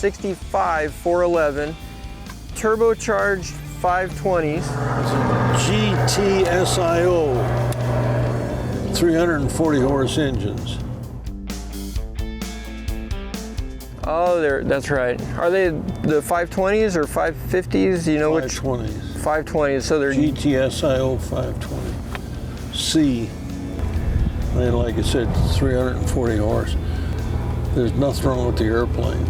65 411, turbocharged 520s. GTSIO, 340 horse engines. Oh, that's right. Are they the 520s or 550s? You know 520s. which? 520s. So they're GTSIO 520. C. And like I said, 340 horse. There's nothing wrong with the airplane.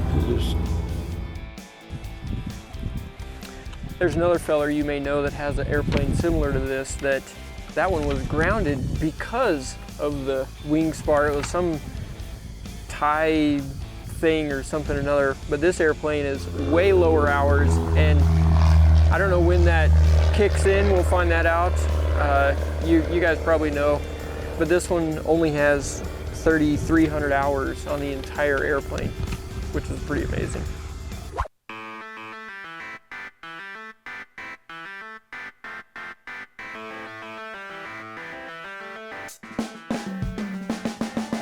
There's another feller you may know that has an airplane similar to this. That one was grounded because of the wing spar. It was some tie thing or something or another. But this airplane is way lower hours, and I don't know when that kicks in. We'll find that out. You guys probably know, but this one only has 3,300 hours on the entire airplane, which is pretty amazing.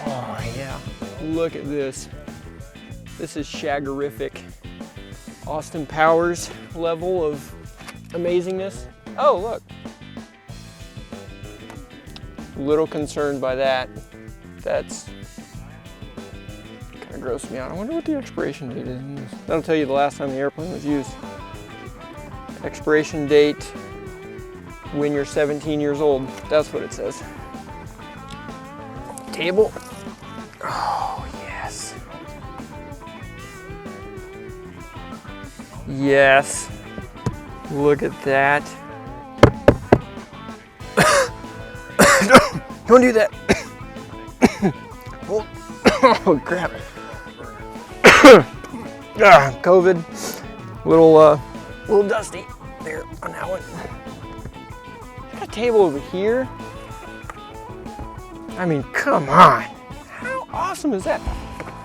Oh yeah, look at this. This is shaggerific. Austin Powers level of amazingness. Oh, look. A little concerned by that. That's kind of grossed me out. I wonder what the expiration date is in this. That'll tell you the last time the airplane was used. Expiration date when you're 17 years old. That's what it says. Table. Oh, yes. Yes. Look at that. Don't do that. Oh crap. COVID. Little dusty there on that one. Got a table over here. I mean, come on. How awesome is that?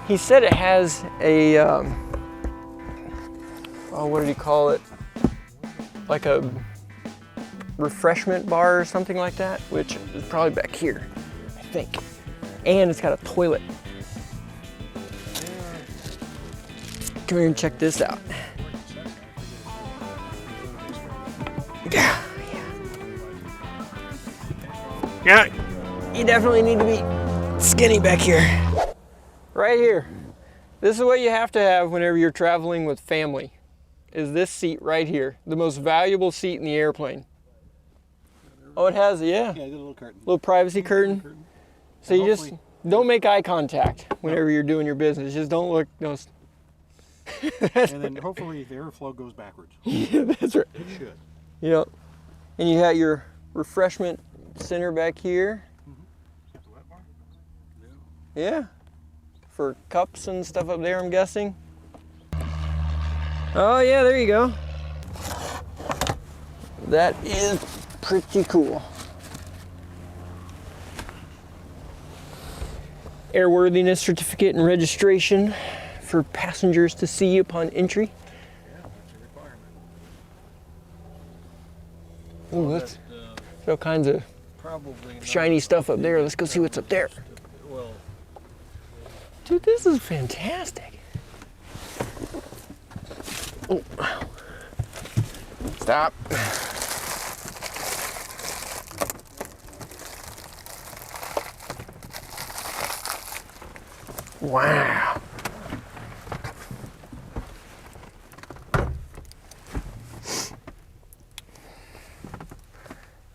He said it has a oh, what did he call it? Like a refreshment bar or something like that, which is probably back here, I think. And it's got a toilet. Come here and check this out. Yeah. You definitely need to be skinny back here. Right here. This is what you have to have whenever you're traveling with family, is this seat right here. The most valuable seat in the airplane. Oh, it has, yeah. Yeah, a little curtain. Little privacy curtain. So you just don't make eye contact whenever you're doing your business. Just don't look. No. And then hopefully the airflow goes backwards. Yeah, that's right. It should. Yep. And you got your refreshment center back here. Got the wet bar? Yeah. For cups and stuff up there, I'm guessing. Oh yeah, there you go. That is pretty cool. Airworthiness certificate and registration for passengers to see upon entry. Yeah, that's a requirement. Ooh, that's all kinds of shiny stuff up there. Let's go see what's up there. Well, dude, this is fantastic. Oh, stop. Wow.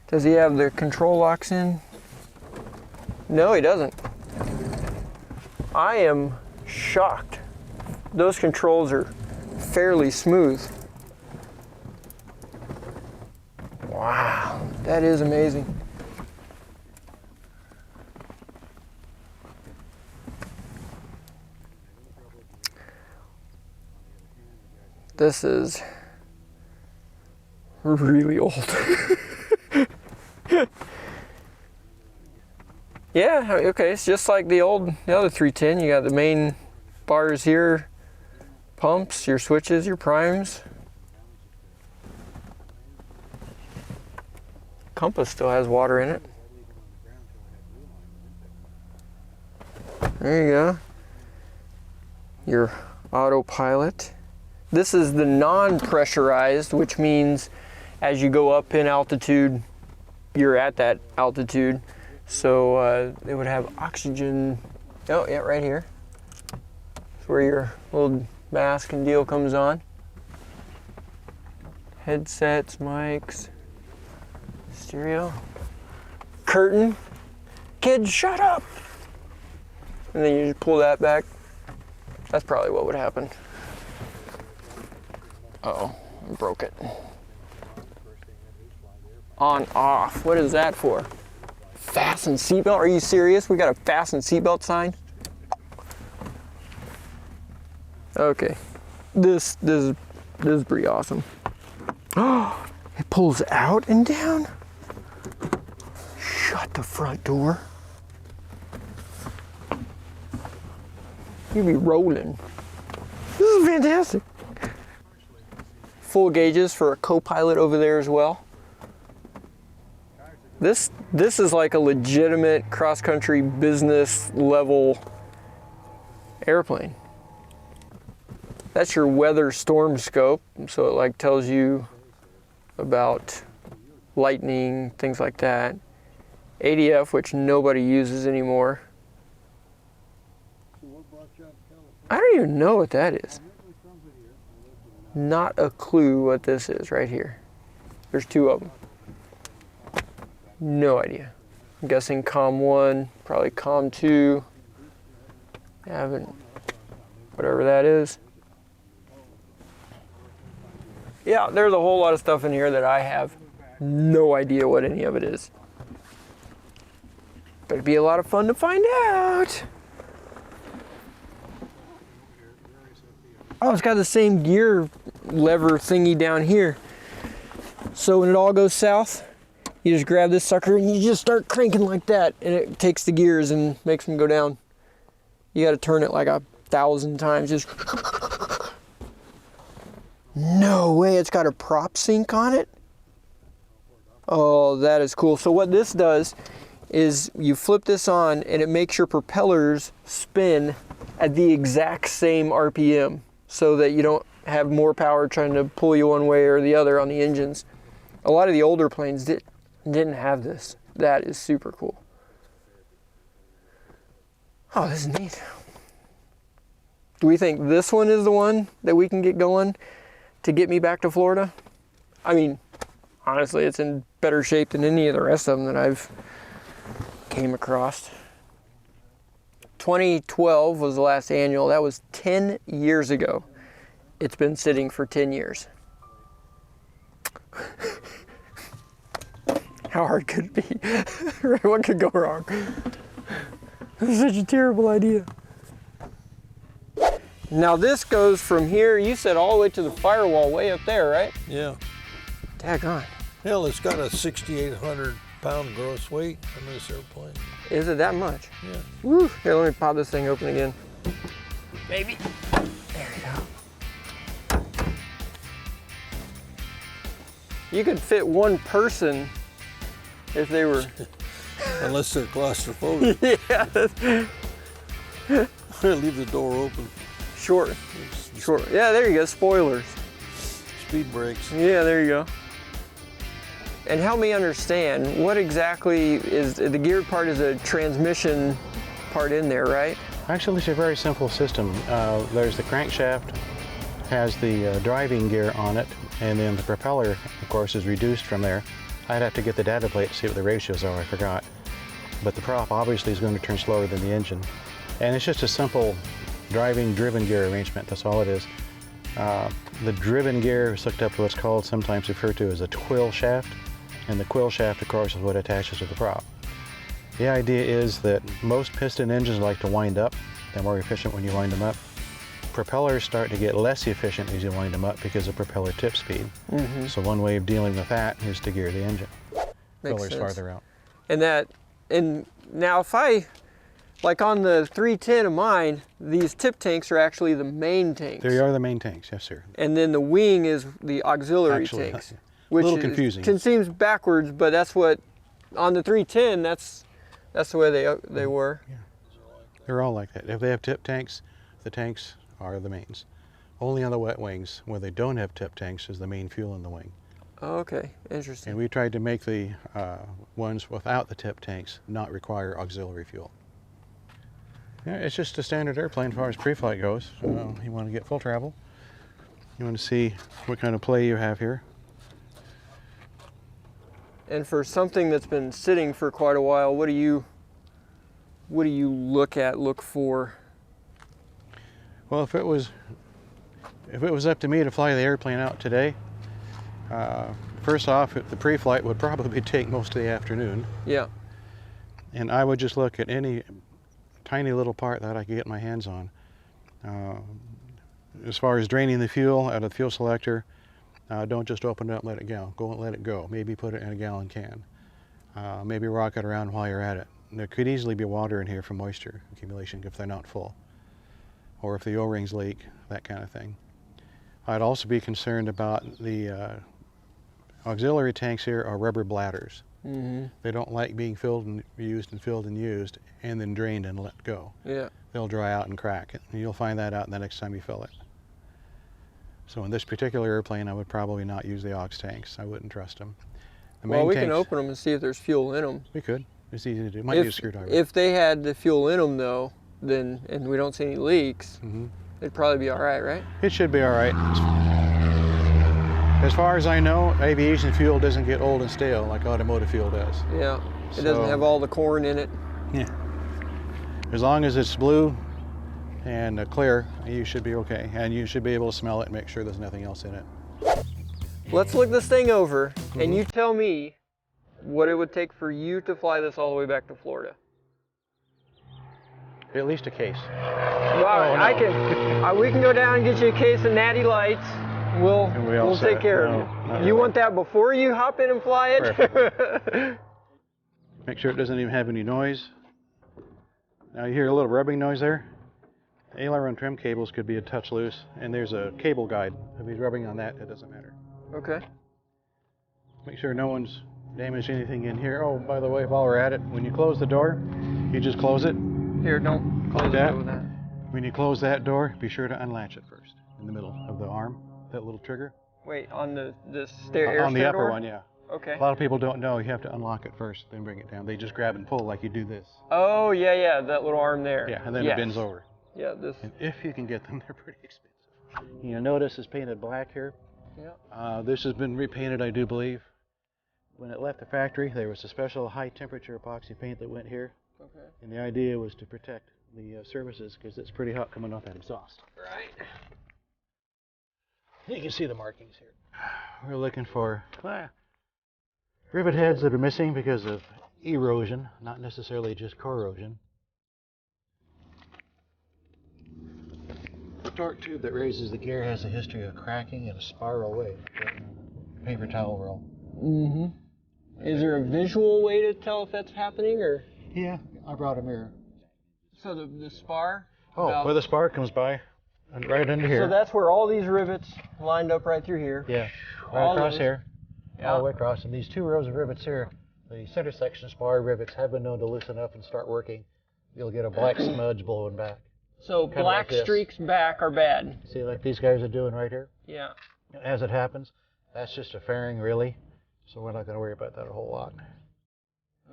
Does he have the control locks in? No, he doesn't. I am shocked. Those controls are fairly smooth. Wow, that is amazing. This is really old. Yeah, okay, it's just like the other 310. You got the main bars here, pumps, your switches, your primes. Compass still has water in it. There you go. Your Autopilot. This is the non-pressurized, which means as you go up in altitude, you're at that altitude. So it would have oxygen. Oh yeah, right here. That's where your little mask and deal comes on. Headsets, mics, stereo, curtain. Kids, shut up! And then you just pull that back. That's probably what would happen. Uh-oh, I broke it. On, off, what is that for? Fasten seatbelt, are you serious? We got a fasten seatbelt sign? Okay, this is pretty awesome. Oh, it pulls out and down? Shut the front door. You'd be rolling. This is fantastic. Full gauges for a co-pilot over there as well. This is like a legitimate cross-country business level airplane. That's your weather storm scope, so it like tells you about lightning, things like that. ADF, which nobody uses anymore. I don't even know what that is. Not a clue what this is right here. There's two of them. No idea. I'm guessing COM 1, probably COM 2. Haven't, whatever that is. Yeah, there's a whole lot of stuff in here that I have no idea what any of it is. But it'd be a lot of fun to find out. Oh, it's got the same gear lever thingy down here. So when it all goes south, you just grab this sucker and you just start cranking like that, and it takes the gears and makes them go down. You got to turn it like 1,000 times. Just no way, it's got a prop sync on it. Oh, that is cool. So what this does is you flip this on and it makes your propellers spin at the exact same RPM so that you don't have more power trying to pull you one way or the other on the engines. A lot of the older planes didn't have this. That is super cool. Oh, this is neat. Do we think this one is the one that we can get going to get me back to Florida? I mean, honestly, it's in better shape than any of the rest of them that I've came across. 2012 was the last annual. That was 10 years ago. It's been sitting for 10 years. How hard could it be? What could go wrong? This is such a terrible idea. Now this goes from here, you said all the way to the firewall way up there, right? Yeah. Daggone. Hell, it's got a 6,800 pound gross weight on this airplane. Is it that much? Yeah. Woo. Here, let me pop this thing open again. Maybe. There we go. You could fit one person if they were... Unless they're claustrophobic. Yeah. Leave the door open. Short. Yeah, there you go. Spoilers. Speed brakes. Yeah, there you go. And help me understand, what exactly is the geared part? Is a transmission part in there, right? Actually, it's a very simple system. There's the crankshaft, has the driving gear on it, and then the propeller, of course, is reduced from there. I'd have to get the data plate to see what the ratios are, I forgot. But the prop obviously is going to turn slower than the engine. And it's just a simple driving driven gear arrangement, that's all it is. The driven gear is hooked up to what's called, sometimes referred to as a quill shaft, and the quill shaft, of course, is what attaches to the prop. The idea is that most piston engines like to wind up. They're more efficient when you wind them up. Propellers start to get less efficient as you wind them up because of propeller tip speed. Mm-hmm. So one way of dealing with that is to gear the engine. Propellers farther out. And now if I, like on the 310 of mine, these tip tanks are actually the main tanks. They are the main tanks, yes sir. And then the wing is the auxiliary tanks. Which a little confusing. Seems backwards, but that's what, on the 310, that's the way they were. Yeah. They're all like that. If they have tip tanks, the tanks are the mains. Only on the wet wings, where they don't have tip tanks, is the main fuel in the wing. Oh, okay, interesting. And we tried to make the ones without the tip tanks not require auxiliary fuel. Yeah, it's just a standard airplane as far as pre-flight goes. You want to get full travel. You want to see what kind of play you have here. And for something that's been sitting for quite a while, what do you look for? Well, if it was up to me to fly the airplane out today, first off, the pre-flight would probably take most of the afternoon. Yeah. And I would just look at any tiny little part that I could get my hands on. As far as draining the fuel out of the fuel selector, don't just open it up and let it go. Go and let it go. Maybe put it in a gallon can. Maybe rock it around while you're at it. There could easily be water in here from moisture accumulation if they're not full. Or if the O-rings leak, that kind of thing. I'd also be concerned about the auxiliary tanks here are rubber bladders. Mm-hmm. They don't like being filled and used and filled and used and then drained and let go. Yeah. They'll dry out and crack. And you'll find that out the next time you fill it. So in this particular airplane, I would probably not use the aux tanks. I wouldn't trust them. Well, we can open them and see if there's fuel in them. We could. It's easy to do. Might use a screwdriver. If they had the fuel in them, though, then and we don't see any leaks, it'd probably be all right, right? It should be all right. As far as I know, aviation fuel doesn't get old and stale like automotive fuel does. Yeah. It doesn't have all the corn in it. Yeah. As long as it's blue and clear, you should be okay. And you should be able to smell it and make sure there's nothing else in it. Let's look this thing over, and you tell me what it would take for you to fly this all the way back to Florida. At least a case. Well, no. I can. We can go down and get you a case of Natty Lights. We'll take care of you. You want that before you hop in and fly it? Perfect. Make sure it doesn't even have any noise. Now you hear a little rubbing noise there. Aileron trim cables could be a touch loose, and there's a cable guide. If he's rubbing on that, it doesn't matter. Okay. Make sure no one's damaged anything in here. Oh, by the way, while we're at it, when you close the door, you just close it. Here, don't close it with that. When you close that door, be sure to unlatch it first, in the middle of the arm, that little trigger. Wait, on the air on the upper door? one, yeah. Okay. A lot of people don't know you have to unlock it first, then bring it down. They just grab and pull like you do this. Oh, yeah, that little arm there. Yeah, and then it bends over. Yeah, this. And if you can get them, they're pretty expensive. You notice it's painted black here. Yeah. This has been repainted, I do believe. When it left the factory, there was a special high temperature epoxy paint that went here. Okay. And the idea was to protect the surfaces because it's pretty hot coming off that exhaust. Right. You can see the markings here. We're looking for rivet heads that are missing because of erosion, not necessarily just corrosion. The torque tube that raises the gear has a history of cracking in a spiral way. Paper towel roll. Mm-hmm. Is there a visual way to tell if that's happening, or? Yeah, I brought a mirror. So the spar? Oh, where the spar comes by, and right under here. So that's where all these rivets lined up right through here. Yeah, right across here. Yeah. All the way across. And these two rows of rivets here, the center section spar rivets have been known to loosen up and start working. You'll get a black smudge blowing back. So kinda black like streaks back are bad. See, like these guys are doing right here? Yeah. As it happens, that's just a fairing, really. So we're not going to worry about that a whole lot.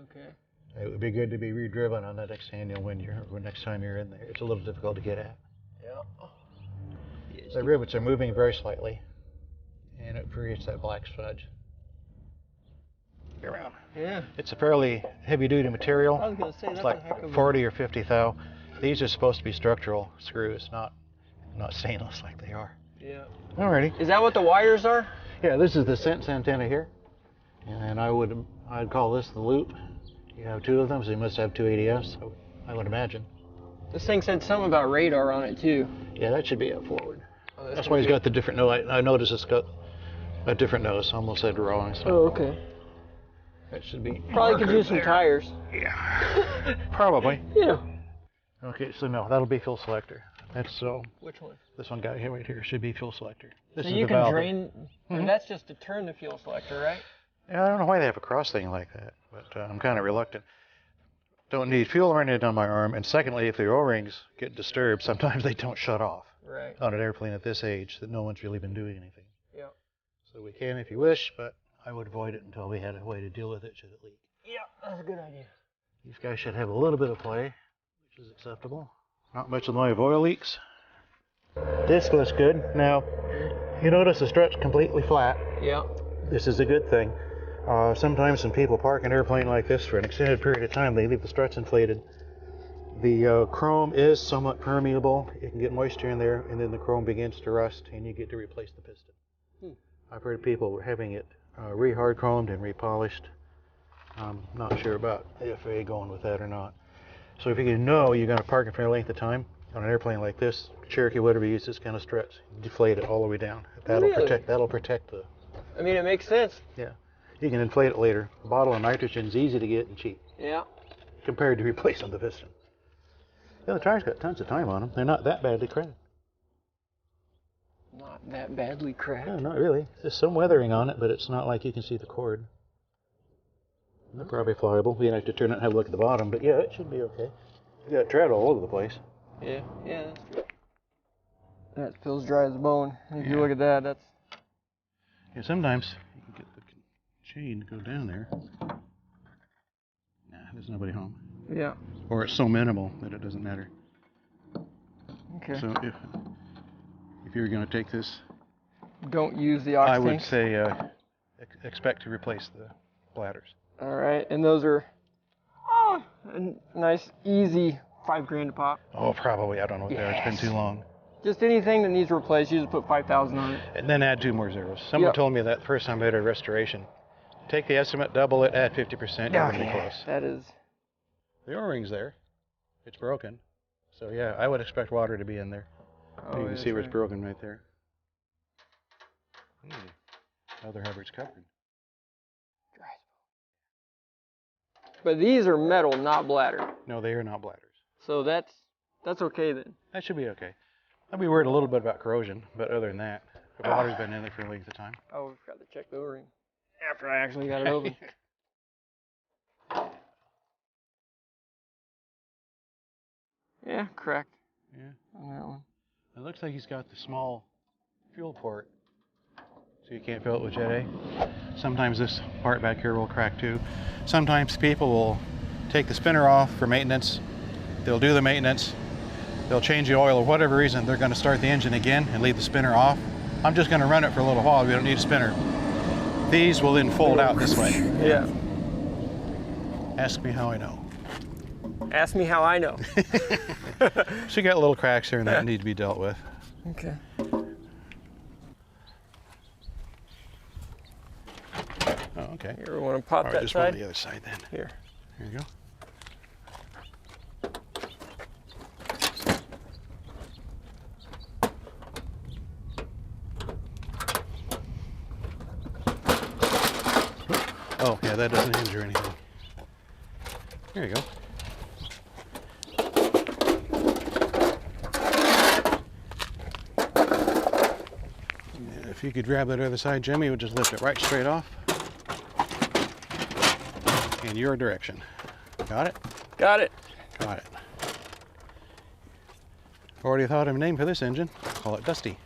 Okay. It would be good to be redriven on that external when next time you're in there. It's a little difficult to get at. Yeah. The rivets are moving very slightly, and it creates that black smudge. Get around. Yeah. It's a fairly heavy-duty material. I was going to say, that's it's like a heck of 40 or 50 thou. These are supposed to be structural screws, not stainless like they are. Yeah. Alrighty. Is that what the wires are? Yeah, this is the sense antenna here, and I'd call this the loop. You have two of them, so you must have two ADFs, I would imagine. This thing said something about radar on it too. Yeah, that should be up forward. Oh, that's why he's got the different nose. I noticed it's got a different nose. I almost said wrong. Oh, okay. That should be. Probably could use some tires. Yeah. Probably. Yeah. Okay, so no, that'll be fuel selector. That's so. Which one? This one guy here, right here, should be fuel selector. This so is you the can valve. drain. And that's just to turn the fuel selector, right? Yeah, I don't know why they have a cross thing like that, but I'm kind of reluctant. Don't need fuel or anything on my arm, and secondly, if the O-rings get disturbed, sometimes they don't shut off. Right. on an airplane at this age that no one's really been doing anything. Yeah. So we can if you wish, but I would avoid it until we had a way to deal with it should it leak. Yeah, that's a good idea. These guys should have a little bit of play, which is acceptable. Not much in the way of oil leaks. Disc looks good. Now, you notice the strut's completely flat. Yeah. This is a good thing. Sometimes when people park an airplane like this for an extended period of time, they leave the struts inflated. The chrome is somewhat permeable. You can get moisture in there, and then the chrome begins to rust, and you get to replace the piston. I've heard people having it re-hard chromed and repolished. I'm not sure about the FAA going with that or not. So if you know you're going to park it for a length of time on an airplane like this, Cherokee, whatever you use, this kind of struts, deflate it all the way down. That'll protect the. I mean, it makes sense. Yeah, you can inflate it later. A bottle of nitrogen is easy to get and cheap. Yeah. Compared to replacing the piston. Yeah, the tires got tons of time on them. They're not that badly cracked. Not that badly cracked. No, not really. There's some weathering on it, but it's not like you can see the cord. They're probably pliable. You'd have to turn it and have a look at the bottom, but yeah, it should be okay. You got tread all over the place. Yeah, that's good. That feels dry as a bone. If you look at that, that's... Yeah, sometimes you can get the chain to go down there. Nah, there's nobody home. Yeah. Or it's so minimal that it doesn't matter. Okay. So if you're going to take this, don't use the ox I would tanks. say expect to replace the bladders. All right, and those are a nice, easy $5,000 a pop. Oh, probably. I don't know what they are. It's been too long. Just anything that needs replaced, you just put 5,000 on it. And then add 2 more zeros. Someone told me that the first time I did a restoration. Take the estimate, double it, add 50%, you're going to be close. That is... The O-ring's there. It's broken. So yeah, I would expect water to be in there. Oh, you can see where it's broken right there. Other Hubbard's covered. But these are metal, not bladder. No, they are not bladders. So that's okay then. That should be okay. I'd be worried a little bit about corrosion, but other than that, the water's been in there for a length of time. Oh, we forgot to check the O-ring after I actually got it open. Yeah, correct. Yeah. On that one. It looks like he's got the small fuel port, so you can't fill it with Jet A. Sometimes this part back here will crack too. Sometimes people will take the spinner off for maintenance. They'll do the maintenance. They'll change the oil or whatever reason. They're going to start the engine again and leave the spinner off. I'm just going to run it for a little while. We don't need a spinner. These will then fold out this way. Yeah. Ask me how I know. Ask me how I know. So you got little cracks here and that need to be dealt with. Okay. Oh, okay. Here, we want to pop All right, that just side? one on the other side then. Here. Here you go. Oh, yeah, that doesn't injure anything. There you go. Yeah, if you could grab that other side, Jimmy, would just lift it right straight off. In your direction. Got it? Got it. Got it. Already thought of a name for this engine. Call it Dusty.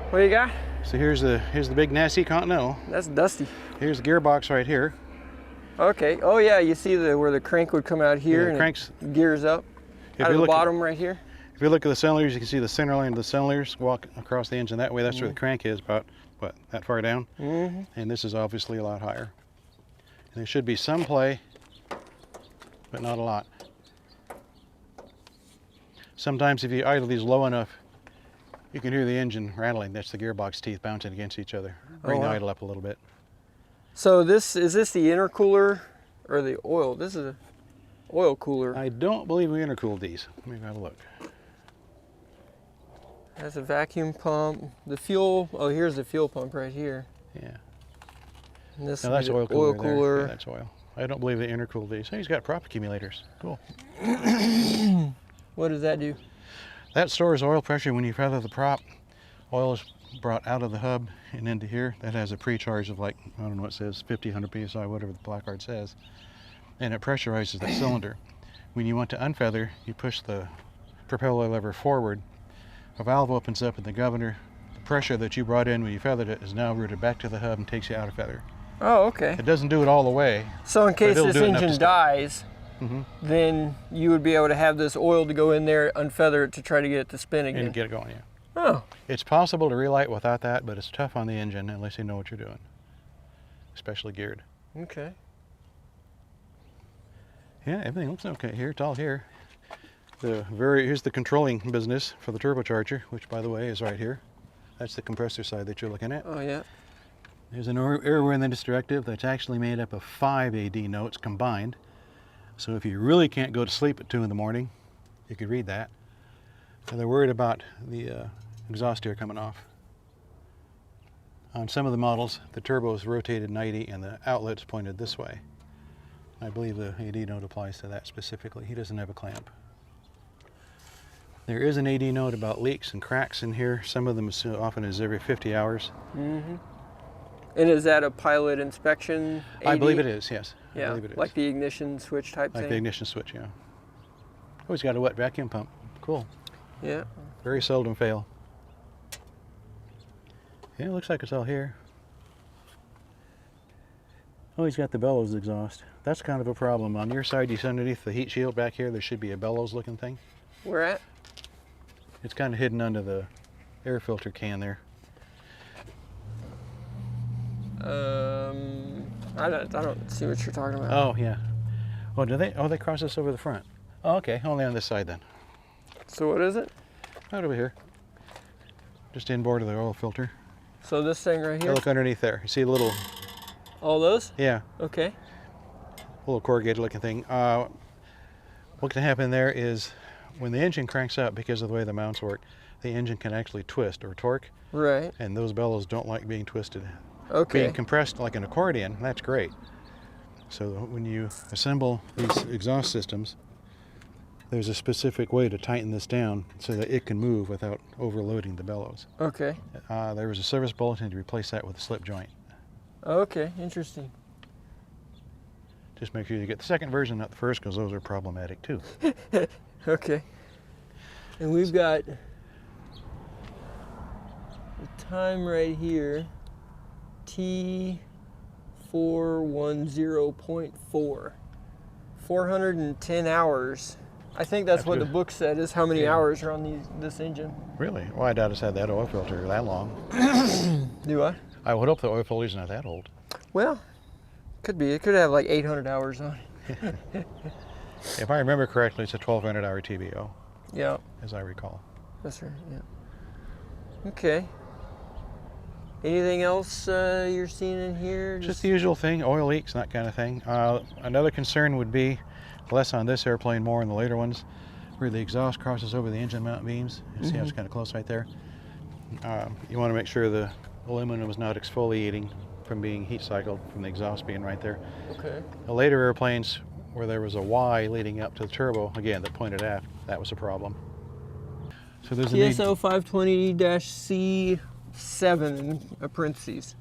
What do you got? So here's the big nasty Continental. That's Dusty. Here's the gearbox right here. Okay. Oh yeah, you see where the crank would come out here and cranks it gears up if out you of the look bottom right here. If you look at the cylinders, you can see the center line of the cylinders walk across the engine that way. That's where the crank is, about what, that far down. And this is obviously a lot higher. And there should be some play, but not a lot. Sometimes if you idle these low enough, you can hear the engine rattling. That's the gearbox teeth bouncing against each other. Bring the idle up a little bit. So is this the intercooler or the oil? This is an oil cooler. I don't believe we intercooled these. Let me have a look. That's a vacuum pump. The fuel, oh, here's the fuel pump right here. Yeah. And this Now that's is oil the cooler. oil cooler. Yeah, that's oil. I don't believe they intercooled these. Hey, he's got prop accumulators. Cool. What does that do? That stores oil pressure when you feather the prop. Oil is brought out of the hub and into here. That has a pre-charge of like, I don't know what it says, 50, 100 psi, whatever the placard says. And it pressurizes that cylinder. When you want to unfeather, you push the propeller lever forward. A valve opens up in the governor. The pressure that you brought in when you feathered it is now routed back to the hub and takes you out of feather. Oh, okay. It doesn't do it all the way. So in case this engine dies, then you would be able to have this oil to go in there, unfeather it to try to get it to spin again. And get it going, yeah. Oh. It's possible to relight without that, but it's tough on the engine unless you know what you're doing, especially geared. Okay. Yeah, everything looks okay here. It's all here. Here's the controlling business for the turbocharger, which by the way is right here. That's the compressor side that you're looking at. Oh yeah. There's an airworthiness directive that's actually made up of 5 AD notes combined. So if you really can't go to sleep at 2 in the morning, you could read that. So they're worried about the exhaust air coming off. On some of the models, the turbo is rotated 90 and the outlet's pointed this way. I believe the AD note applies to that specifically. He doesn't have a clamp. There is an AD note about leaks and cracks in here. Some of them as often as every 50 hours. Mm-hmm. And is that a pilot inspection AD? I believe it is, yes. Yeah, I believe it is. like the ignition switch type thing? Like the ignition switch, yeah. Oh, he's got a wet vacuum pump. Cool. Yeah. Very seldom fail. Yeah, it looks like it's all here. Oh, he's got the bellows exhaust. That's kind of a problem. On your side, you see underneath the heat shield back here, there should be a bellows looking thing. Where at? It's kind of hidden under the air filter can there. I don't see what you're talking about. Oh, yeah. Oh, do they? Oh, they cross this over the front. Oh, okay. Only on this side then. So what is it? Right over here. Just inboard of the oil filter. So this thing right here? Look underneath there. You see the little... All those? Yeah. Okay. Little corrugated looking thing. What can happen there is when the engine cranks up, because of the way the mounts work, the engine can actually twist or torque. Right. And those bellows don't like being twisted. Okay. Being compressed like an accordion, that's great. So when you assemble these exhaust systems, there's a specific way to tighten this down so that it can move without overloading the bellows. Okay. There was a service bulletin to replace that with a slip joint. Okay, interesting. Just make sure you get the second version, not the first, because those are problematic too. Okay. And we've got the time right here, T410.4. 410 hours. I think that's what the book said, is how many hours are on this engine. Really? Well, I doubt it's had that oil filter that long. Do I? I would hope the oil filter's not that old. Well, could be. It could have like 800 hours on it. If I remember correctly, it's a 1,200 hour TBO. Yeah. As I recall. That's right, yeah. Okay. Anything else you're seeing in here? Just the usual thing, oil leaks, that kind of thing. Another concern would be, less on this airplane, more on the later ones, where the exhaust crosses over the engine mount beams. You see how it's kind of close right there? You want to make sure the aluminum is not exfoliating from being heat cycled from the exhaust being right there. Okay. The later airplanes where there was a Y leading up to the turbo, again, that pointed aft, that was a problem. So there's TSO 520-C7 in parentheses.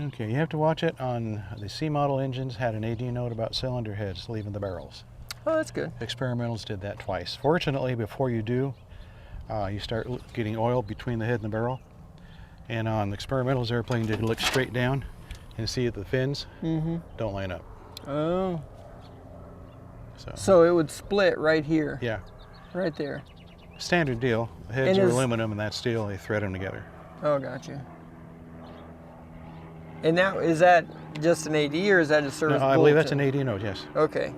Okay, you have to watch it on the C model engines, had an AD note about cylinder heads leaving the barrels. Oh, that's good. Experimentals did that twice. Fortunately, before you do, you start getting oil between the head and the barrel. And on the experimentals airplane, did look straight down and see that the fins don't line up. Oh. So it would split right here. Yeah. Right there. Standard deal. The heads are aluminum and that steel, they thread them together. Oh, gotcha. And now, is that just an AD or is that a service bulletin? I believe that's an AD note, yes. Okay.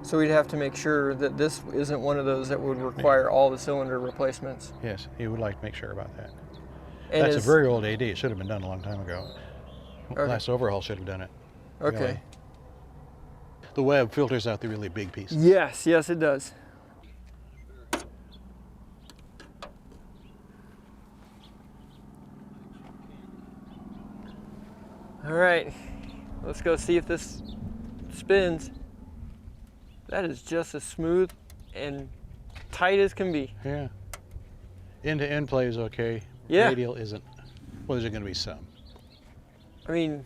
So we'd have to make sure that this isn't one of those that would require all the cylinder replacements. Yes, you would like to make sure about that. And that's a very old AD. It should have been done a long time ago. Okay. Last overhaul should have done it. Okay. Really. The web filters out the really big pieces. Yes, yes it does. All right, let's go see if this spins. That is just as smooth and tight as can be. Yeah. End-to-end play is okay. Yeah. Radial isn't. Well, there's going to be some. I mean,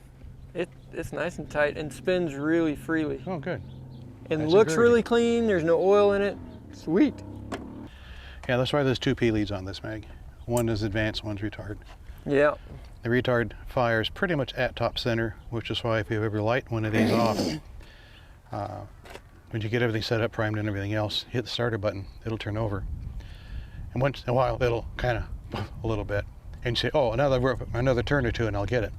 it's nice and tight and spins really freely. Oh, good. And That's looks encouraging. really clean. There's no oil in it. Sweet. Yeah, that's why there's 2 P leads on this mag. One is advanced, one's retard. Yeah. The retard fires pretty much at top center, which is why if you ever light one of these off, when you get everything set up, primed and everything else, hit the starter button, it'll turn over. And once in a while, it'll kind of a little bit. And you say, oh, another turn or two and I'll get it.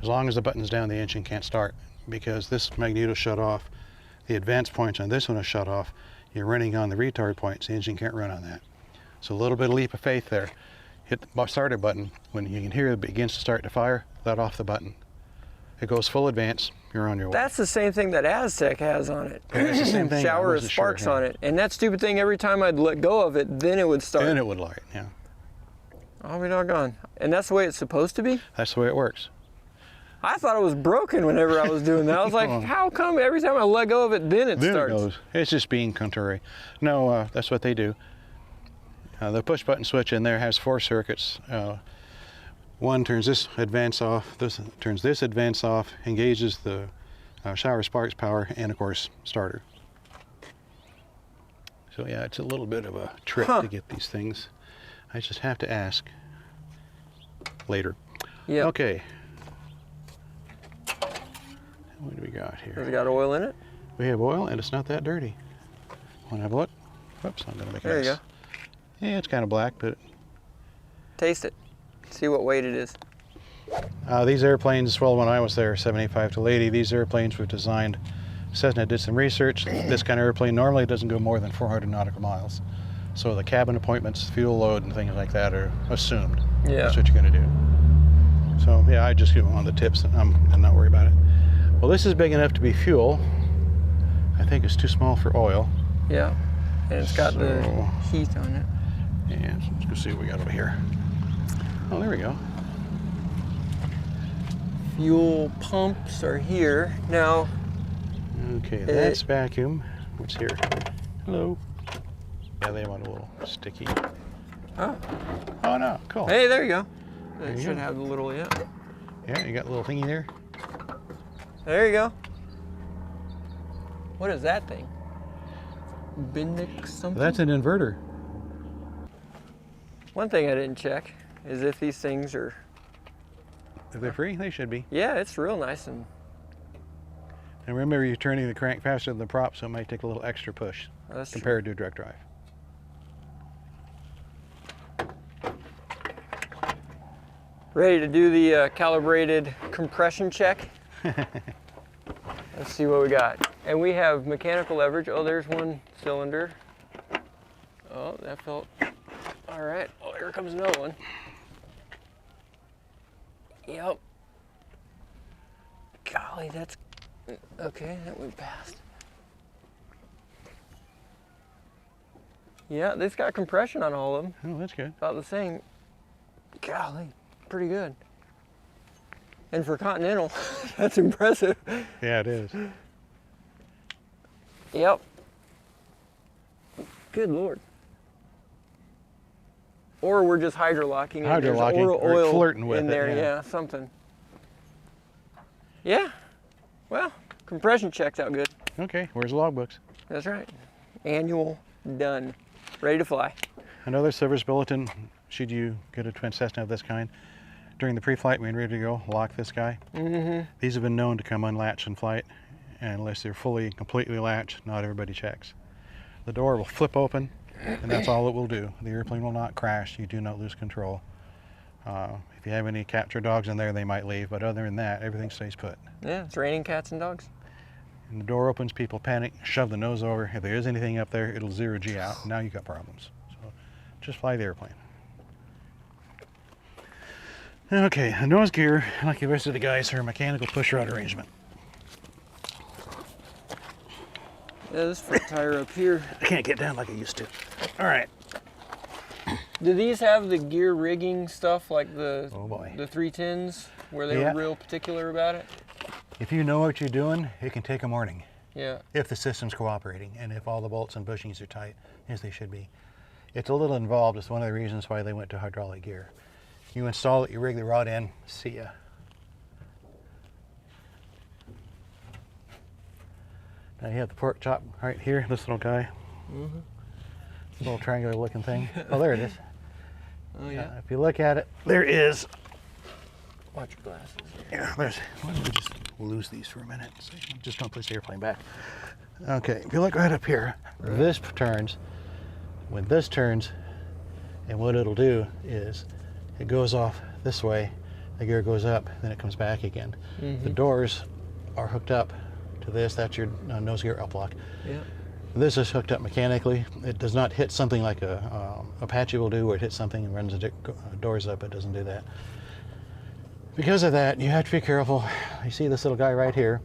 As long as the button's down, the engine can't start, because this magneto shut off. The advanced points on this one are shut off. You're running on the retard points, the engine can't run on that. So a little bit of leap of faith there. Hit the starter button. When you can hear it begins to start to fire, let off the button. It goes full advance, you're on your way. That's the same thing that Aztec has on it. Yeah, it's the same thing. Shower of sparks on it. And that stupid thing, every time I'd let go of it, then it would start. Then it would light, yeah. I'll be doggone. And that's the way it's supposed to be? That's the way it works. I thought it was broken whenever I was doing that. I was like, how come every time I let go of it, then it starts? It goes. It's just being contrary. No, that's what they do. The push button switch in there has 4 circuits. One turns this advance off, this turns this advance off, engages the shower sparks power, and of course, starter. So yeah, it's a little bit of a trick to get these things. I just have to ask later. Yeah. Okay. What do we got here? Has it got oil in it? We have oil, and it's not that dirty. Want to have a look? Whoops, I'm gonna make a There you mess. go. Yeah, it's kind of black, but Taste it. See what weight it is. these airplanes, well, when I was there, 75 to 80, these airplanes were designed. Cessna did some research. This kind of airplane normally doesn't go more than 400 nautical miles. So the cabin appointments, fuel load, and things like that are assumed. Yeah. That's what you're going to do. So yeah, I just go on the tips and I'm not worried about it. Well, this is big enough to be fuel. I think it's too small for oil. Yeah. And it's got the heat on it. And let's go see what we got over here. Oh, there we go. Fuel pumps are here. Now, Okay, that's vacuum. What's here? Hello. Yeah, they want a little sticky. oh, Oh no, cool. hey, there you go. There It you should go. have the little, yeah. Yeah, you got a little thingy there. There you go. What is that thing? Bindix something? That's an inverter. One thing I didn't check is if these things are, If they're free, they should be. yeah, it's real nice and, And remember, you're turning the crank faster than the prop, so it might take a little extra push that's true. compared to a direct drive. Ready to do the calibrated compression check? Let's see what we got. And we have mechanical leverage. Oh, there's one cylinder. Oh, that felt all right. Oh, here comes another one. Yep. Golly, that's okay. That went past. Yeah, this got compression on all of them. Oh, that's good. About the same. Golly, pretty good. And for Continental, that's impressive. Yeah, it is. Yep. Good Lord. Or we're just hydrolocking it. There's Hydrolocking or oil flirting with in it, there, yeah. yeah, something. Yeah. Well, compression checks out good. Okay, where's the logbooks? That's right. Annual done. Ready to fly. Another service bulletin, should you get a twin Cessna of this kind. During the pre-flight, when you're ready to go, lock this guy. Mm-hmm. These have been known to come unlatched in flight, and unless they're completely latched, not everybody checks. The door will flip open, and that's all it will do. The airplane will not crash. You do not lose control. If you have any capture dogs in there, they might leave, but other than that, everything stays put. Yeah, it's raining cats and dogs. And the door opens, people panic, shove the nose over. If there is anything up there, it'll zero G out. Now you got problems. So just fly the airplane. Okay, the nose gear, like the rest of the guys, are a mechanical push rod arrangement. Yeah, this front tire up here. I can't get down like I used to. All right. Do these have the gear rigging stuff like the Oh boy. the 310s where they Yeah. were real particular about it? If you know what you're doing, it can take a morning. Yeah. If the system's cooperating and if all the bolts and bushings are tight, as they should be. It's a little involved. It's one of the reasons why they went to hydraulic gear. You install it, you rig the rod in, see ya. Now you have the pork chop right here, this little guy. Little triangular looking thing. Oh, there it is. Oh yeah. If you look at it, there is. Watch your glasses. Yeah, there's. Why don't we just lose these for a minute? So just don't push the airplane back. Okay, if you look right up here, this turns. When this turns, and what it'll do is it goes off this way, the gear goes up, then it comes back again. The doors are hooked up to this. That's your nose gear up lock. Yeah. This is hooked up mechanically. It does not hit something like a Apache will do, where it hits something and runs the doors up. It doesn't do that. Because of that, you have to be careful. You see this little guy right here?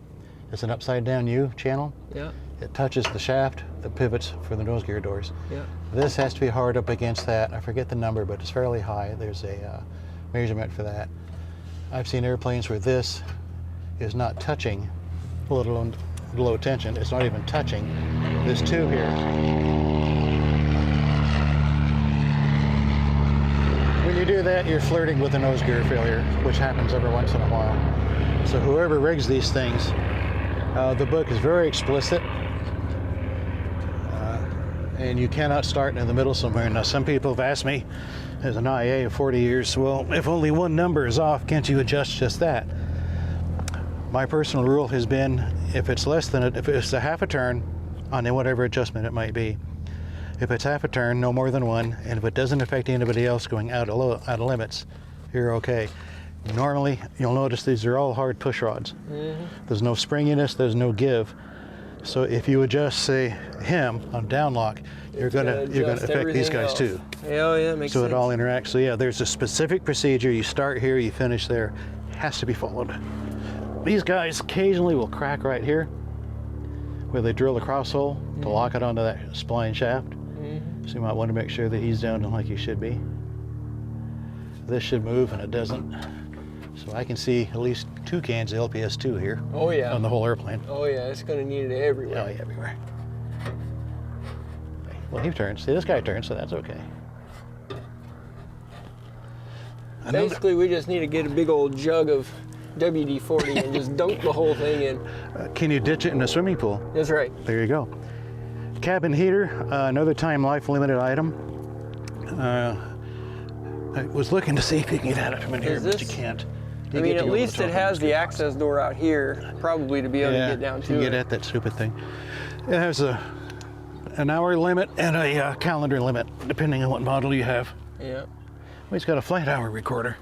It's an upside down U channel. Yeah. It touches the shaft, the pivots for the nose gear doors. Yeah. This has to be hard up against that. I forget the number, but it's fairly high. There's a measurement for that. I've seen airplanes where this is not touching, let alone low tension. It's not even touching this tube here. When you do that, you're flirting with a nose gear failure, which happens every once in a while. So whoever rigs these things, the book is very explicit, and you cannot start in the middle somewhere. Now, some people have asked me, as an IA of 40 years, well, if only one number is off, can't you adjust just that? My personal rule has been, if it's less than if it's a half a turn on whatever adjustment it might be, if it's half a turn, no more than one, and if it doesn't affect anybody else going out of limits, you're okay. Normally, you'll notice these are all hard push rods. There's no springiness, there's no give. So if you adjust, say, him on down lock, you're gonna affect these guys too. Oh yeah, makes sense. So it all interacts. So yeah, there's a specific procedure. You start here, you finish there. Has to be followed. These guys occasionally will crack right here, where they drill a cross hole to lock it onto that spline shaft. So you might want to make sure that he's down like he should be. This should move, and it doesn't. So I can see at least 2 cans of LPS2 here. Oh yeah. On the whole airplane. Oh yeah, it's gonna need it everywhere. Oh yeah, everywhere. Well, he turns. See, this guy turns, so that's okay. Basically, we just need to get a big old jug of WD-40 and just dunk the whole thing in. Can you ditch it in a swimming pool? That's right. There you go. Cabin heater, another time life limited item. I was looking to see if you can get at it from in here, but you can't. I mean, at least it has the access door out here, probably to be able to get down to it. You get at that stupid thing. It has an hour limit and a calendar limit, depending on what model you have. Yeah. Well, it's got a flight hour recorder.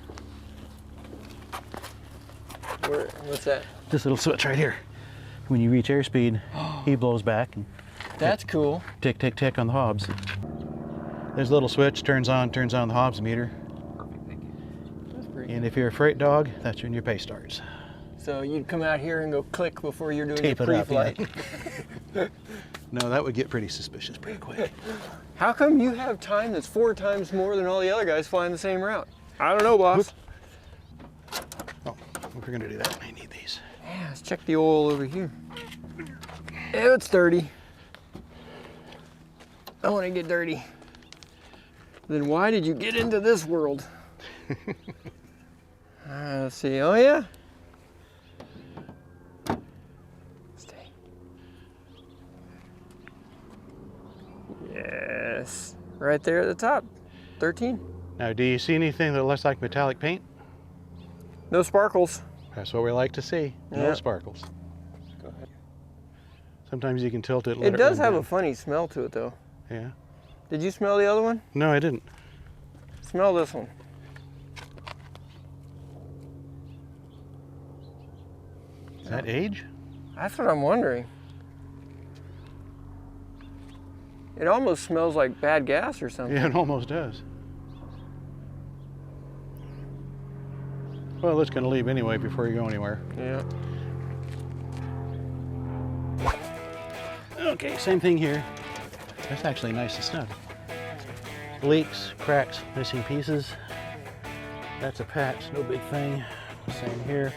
What's that? This little switch right here. When you reach airspeed, he blows back. And that's cool. Tick, tick, tick on the hobs. There's a little switch, turns on the hobs meter. And if you're a freight dog, that's when your pay starts. So you'd come out here and go click before you're doing your Tape it up, pre-flight. yeah. No, that would get pretty suspicious pretty quick. How come you have time that's 4 times more than all the other guys flying the same route? I don't know, boss. Whoops. Oh, if we're gonna do that, I need these. Yeah, let's check the oil over here. Yeah, it's dirty. I want to get dirty. Then why did you get into this world? Let's see. Oh yeah. Stay. Yes. Right there at the top. 13. Now, do you see anything that looks like metallic paint? No sparkles. That's what we like to see. No Yeah. sparkles. Go ahead. Sometimes you can tilt it. It does have a funny smell to it, though. Yeah. Did you smell the other one? No, I didn't. Smell this one. Is that age? That's what I'm wondering. It almost smells like bad gas or something. Yeah, it almost does. Well, it's going to leave anyway before you go anywhere. Yeah. Okay, same thing here. That's actually nice and snug. Leaks, cracks, missing pieces. That's a patch, no big thing. Same here.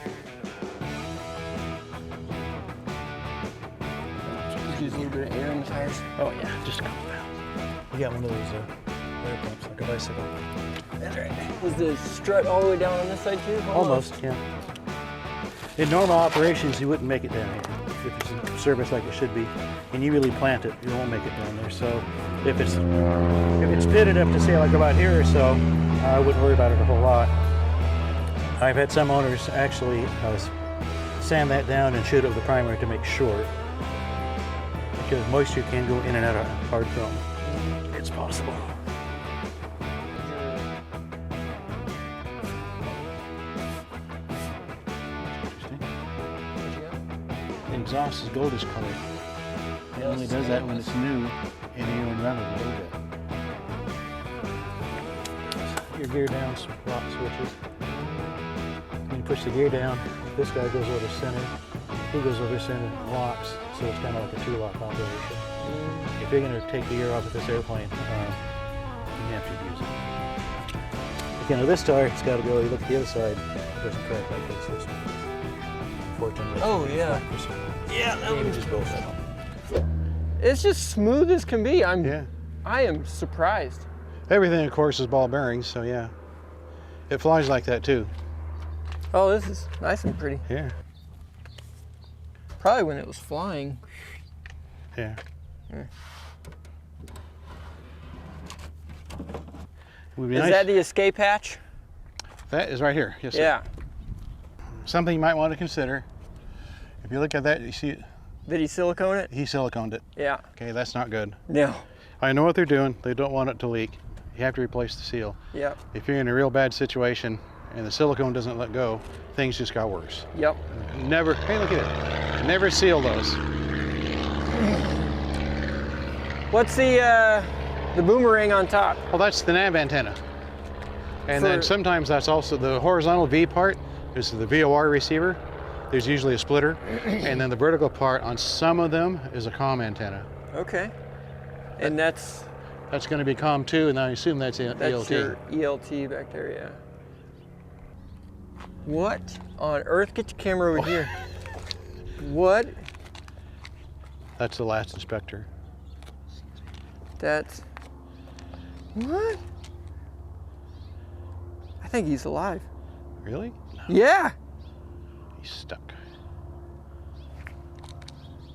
Just use a little bit of air in the tires. Oh yeah, just a couple pounds. We got one of those Air pumps like a bicycle. That's right. Is the strut all the way down on this side too? Almost, yeah. In normal operations, you wouldn't make it down here if it's in service like it should be, and you really plant it, you won't make it down there. So if it's pitted up to say like about here or so, I wouldn't worry about it a whole lot. I've had some owners actually sand that down and shoot it with the primer to make sure, because moisture can go in and out of hard film. It's possible. The exhaust is goldish colored. It only does that when it's new and you don't run it a little bit. Your gear down lock switches. When you push the gear down, this guy goes over center, he goes over center and locks, so it's kind of like a two-lock operation. If you're going to take the gear off of this airplane, you have to use it. Again, with this tire, it's got to go, you look at the other side, it doesn't crack like this. Unfortunately. Oh, yeah. Yeah, that one just goes down. It's just smooth as can be. I am surprised. Everything, of course, is ball bearings, so yeah. It flies like that too. Oh, this is nice and pretty. Yeah. Probably when it was flying. Yeah. Would be Is nice. that the escape hatch? That is right here. Yes, sir. Yeah. Something you might want to consider. If you look at that, you see it. Did he silicone it? He siliconed it. Yeah. Okay, that's not good. No. I know what they're doing. They don't want it to leak. You have to replace the seal. Yep. If you're in a real bad situation and the silicone doesn't let go, things just got worse. Yep. Never, hey, look at it. Never seal those. What's the boomerang on top? Well, that's the nav antenna. And then sometimes that's also the horizontal V part. This is the VOR receiver. There's usually a splitter. And then the vertical part on some of them is a comm antenna. Okay. And that's going to be comm too, and I assume that's That's ELT. your ELT back there, yeah. What on earth? Get your camera over here. What? That's the last inspector. That's... What? I think he's alive. Really? No. Yeah. He's stuck.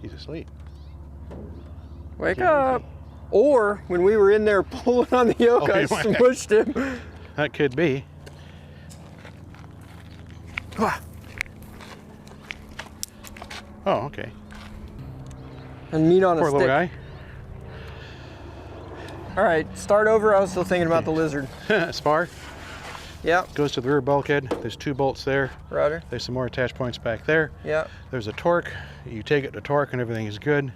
He's asleep. Wake up. Or when we were in there pulling on the yoke, I smushed him. That could be. Oh, okay. And meat on a Poor stick. little guy. All right, start over. I was still thinking about the lizard. Spar. Yep. Goes to the rear bulkhead. There's 2 bolts there. Rudder. There's some more attach points back there. Yep. There's a torque. You take it to torque and everything is good.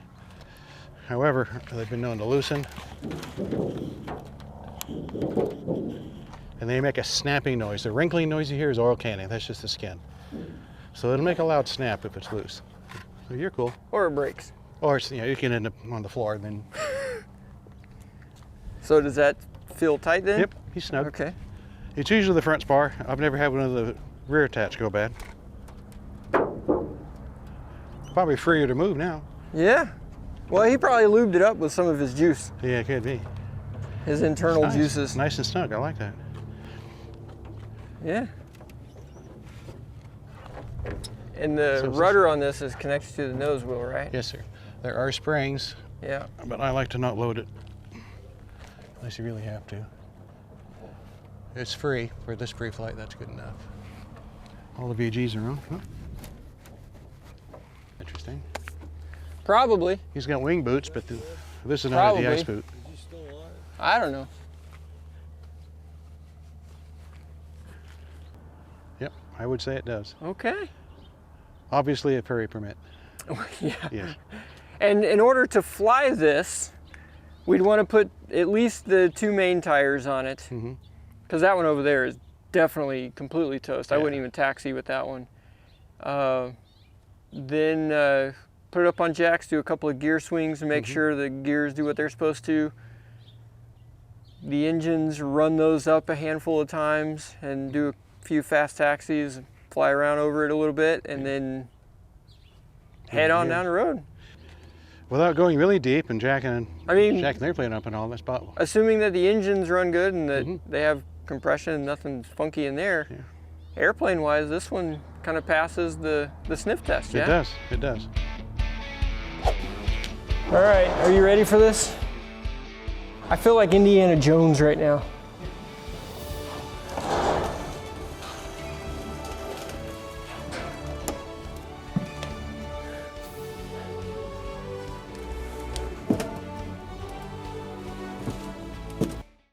However, they've been known to loosen. And they make a snapping noise. The wrinkling noise you hear is oil canning. That's just the skin. So it'll make a loud snap if it's loose. So you're cool. Or it breaks. Or it's, you can end up on the floor then. So does that feel tight then? Yep, he's snug. Okay. It's usually the front spar. I've never had one of the rear attach go bad. Probably freer to move now. Yeah. Well, he probably lubed it up with some of his juice. Yeah, it could be. His internal Nice. juices. Nice and snug. I like that. Yeah. And the So is rudder on this is connected to the nose wheel, right? Yes, sir. There are springs, Yeah. but I like to not load it unless you really have to. It's free for this pre-flight. That's good enough. All the VGs are on. Huh? Interesting. Probably. He's got wing boots, but this is not a de-ice Probably. boot. I don't know. Yep, I would say it does. Okay. Obviously a ferry permit. Yeah. Yes. And in order to fly this, we'd want to put at least the 2 main tires on it. Mm-hmm. Because that one over there is definitely completely toast. I Yeah. wouldn't even taxi with that one. Then put it up on jacks, do a couple of gear swings and make sure the gears do what they're supposed to. The engines, run those up a handful of times and do a few fast taxis, fly around over it a little bit, and then head on down the road. Without going really deep and jacking I mean, the airplane up and all, that's about. assuming that the engines run good and that Mm-hmm. they have compression and nothing's funky in there, airplane-wise, this one kind of passes the sniff test, yeah? It does, it does. All right, are you ready for this? I feel like Indiana Jones right now.